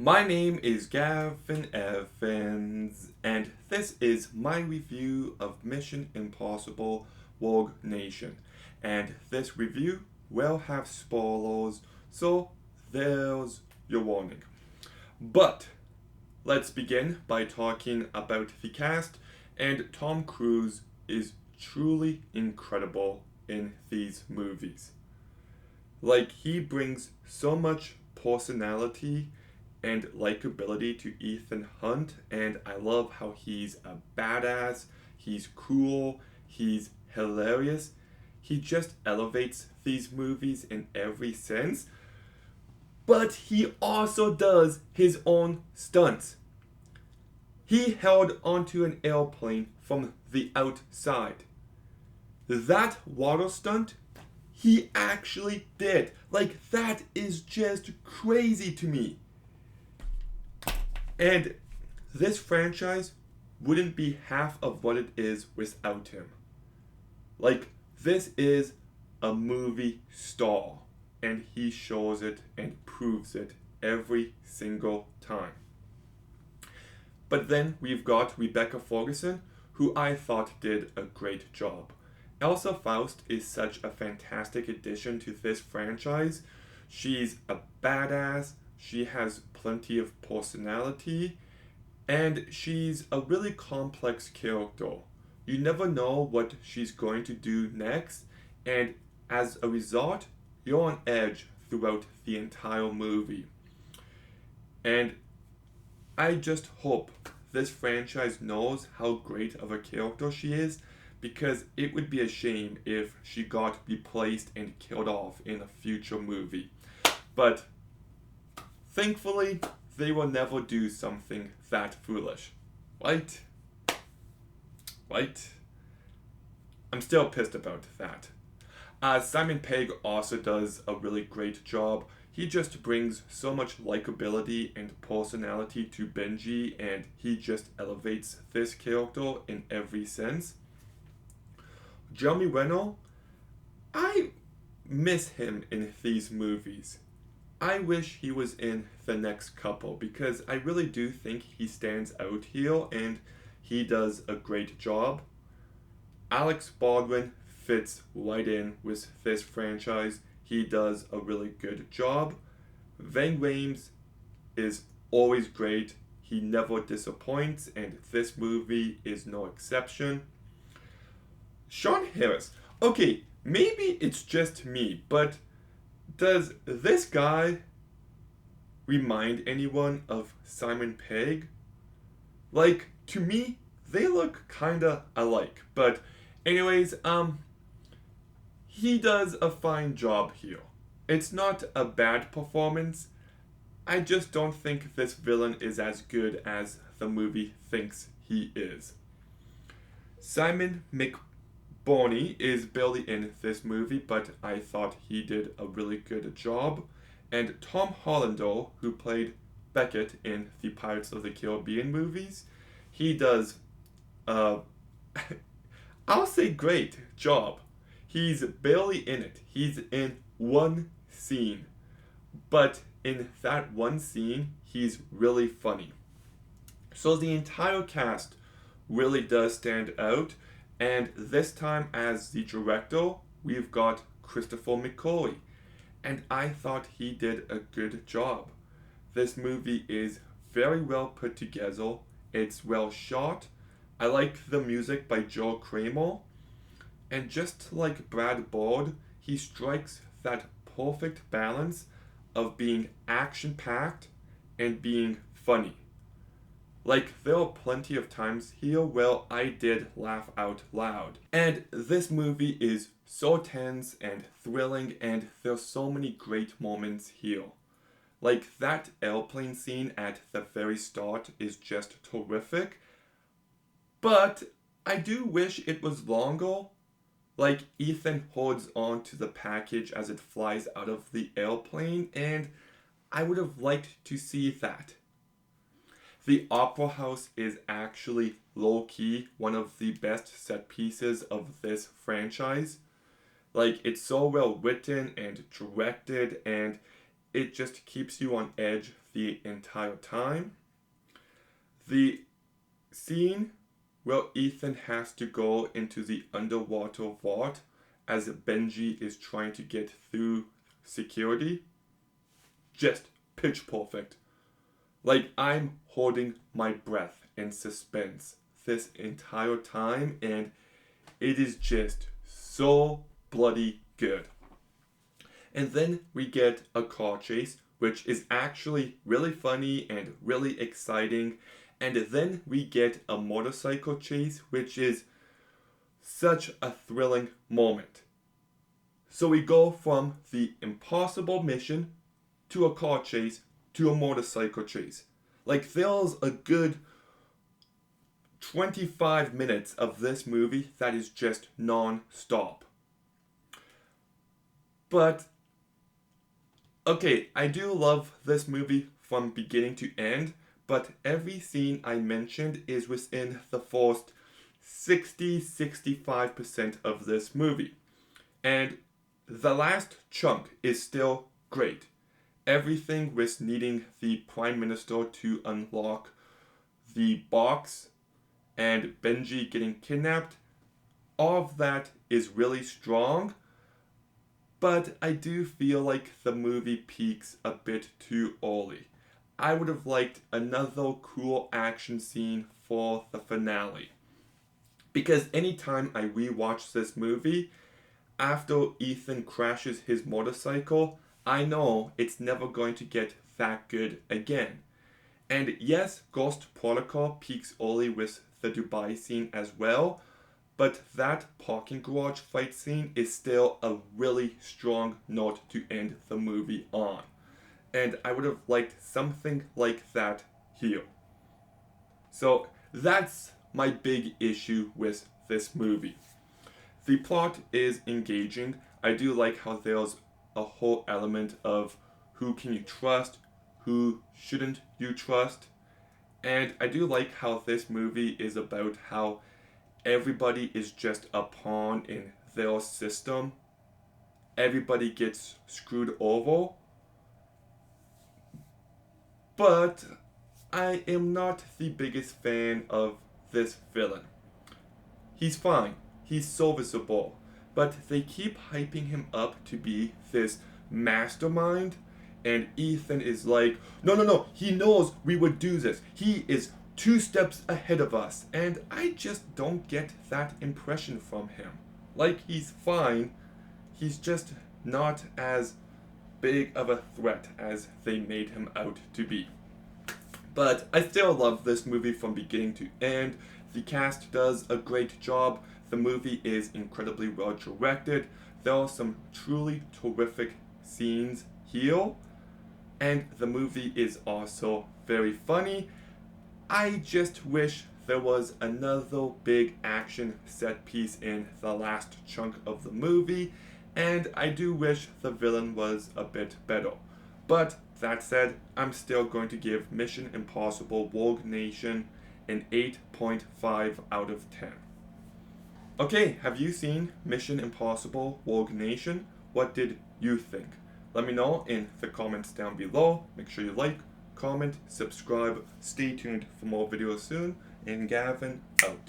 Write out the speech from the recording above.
My name is Gavin Evans, and this is my review of Mission Impossible Rogue Nation. And this review will have spoilers, so there's your warning. But let's begin by talking about the cast, and Tom Cruise is truly incredible in these movies. Like, he brings so much personality and likability to Ethan Hunt, and I love how he's a badass, he's cool, he's hilarious. He just elevates these movies in every sense, but he also does his own stunts. He held onto an airplane from the outside. That water stunt, he actually did. Like, that is just crazy to me. And this franchise wouldn't be half of what it is without him. Like, this is a movie star, and he shows it and proves it every single time. But then we've got Rebecca Ferguson, who I thought did a great job. Elsa Faust is such a fantastic addition to this franchise. She's a badass, she has plenty of personality, and she's a really complex character. You never know what she's going to do next, and as a result, you're on edge throughout the entire movie. And I just hope this franchise knows how great of a character she is, because it would be a shame if she got replaced and killed off in a future movie. But thankfully, they will never do something that foolish. Right? Right? I'm still pissed about that. Simon Pegg also does a really great job. He just brings so much likability and personality to Benji, and he just elevates this character in every sense. Jeremy Renner, I miss him in these movies. I wish he was in the next couple, because I really do think he stands out here and he does a great job. Alex Baldwin fits right in with this franchise. He does a really good job. Ving Rhames is always great. He never disappoints, and this movie is no exception. Sean Harris. Okay, maybe it's just me, but does this guy remind anyone of Simon Pegg? Like, to me, they look kinda alike. But anyways, he does a fine job here. It's not a bad performance. I just don't think this villain is as good as the movie thinks he is. Simon McBurney is barely in this movie, but I thought he did a really good job. And Tom Hollander, who played Beckett in the Pirates of the Caribbean movies, he does a, I'll say, great job. He's barely in it. He's in one scene. But in that one scene, he's really funny. So the entire cast really does stand out. And this time, as the director, we've got Christopher McCauley. And I thought he did a good job. This movie is very well put together, it's well shot. I like the music by Joe Kramer. And just like Brad Bird, he strikes that perfect balance of being action packed and being funny. Like, there are plenty of times here where I did laugh out loud. And this movie is so tense and thrilling, and there's so many great moments here. Like, that airplane scene at the very start is just terrific. But I do wish it was longer. Like, Ethan holds on to the package as it flies out of the airplane, and I would have liked to see that. The Opera House is actually low key one of the best set pieces of this franchise. Like, it's so well written and directed, and it just keeps you on edge the entire time. The scene where Ethan has to go into the underwater vault as Benji is trying to get through security, just pitch perfect. Like, I'm holding my breath in suspense this entire time, and it is just so bloody good. And then we get a car chase, which is actually really funny and really exciting. And then we get a motorcycle chase, which is such a thrilling moment. So we go from the impossible mission to a car chase to a motorcycle chase. Like, there's a good 25 minutes of this movie that is just non-stop. But, okay, I do love this movie from beginning to end, but every scene I mentioned is within the first 60-65% of this movie. And the last chunk is still great. Everything with needing the Prime Minister to unlock the box and Benji getting kidnapped, all of that is really strong, but I do feel like the movie peaks a bit too early. I would have liked another cool action scene for the finale. Because anytime I rewatch this movie, after Ethan crashes his motorcycle, I know it's never going to get that good again. And yes, Ghost Protocol peaks early with the Dubai scene as well, but that parking garage fight scene is still a really strong note to end the movie on. And I would have liked something like that here. So that's my big issue with this movie. The plot is engaging. I do like how there's a whole element of who can you trust, who shouldn't you trust. And I do like how this movie is about how everybody is just a pawn in their system. Everybody gets screwed over. But I am not the biggest fan of this villain. He's fine. He's serviceable. But they keep hyping him up to be this mastermind. And Ethan is like, no, he knows we would do this. He is 2 steps ahead of us. And I just don't get that impression from him. Like, he's fine. He's just not as big of a threat as they made him out to be. But I still love this movie from beginning to end. The cast does a great job. The movie is incredibly well directed. There are some truly terrific scenes here. And the movie is also very funny. I just wish there was another big action set piece in the last chunk of the movie. And I do wish the villain was a bit better. But that said, I'm still going to give Mission Impossible Rogue Nation an 8.5 out of 10. Okay, have you seen Mission Impossible Rogue Nation? What did you think? Let me know in the comments down below. Make sure you like, comment, subscribe. Stay tuned for more videos soon. And Gavin out.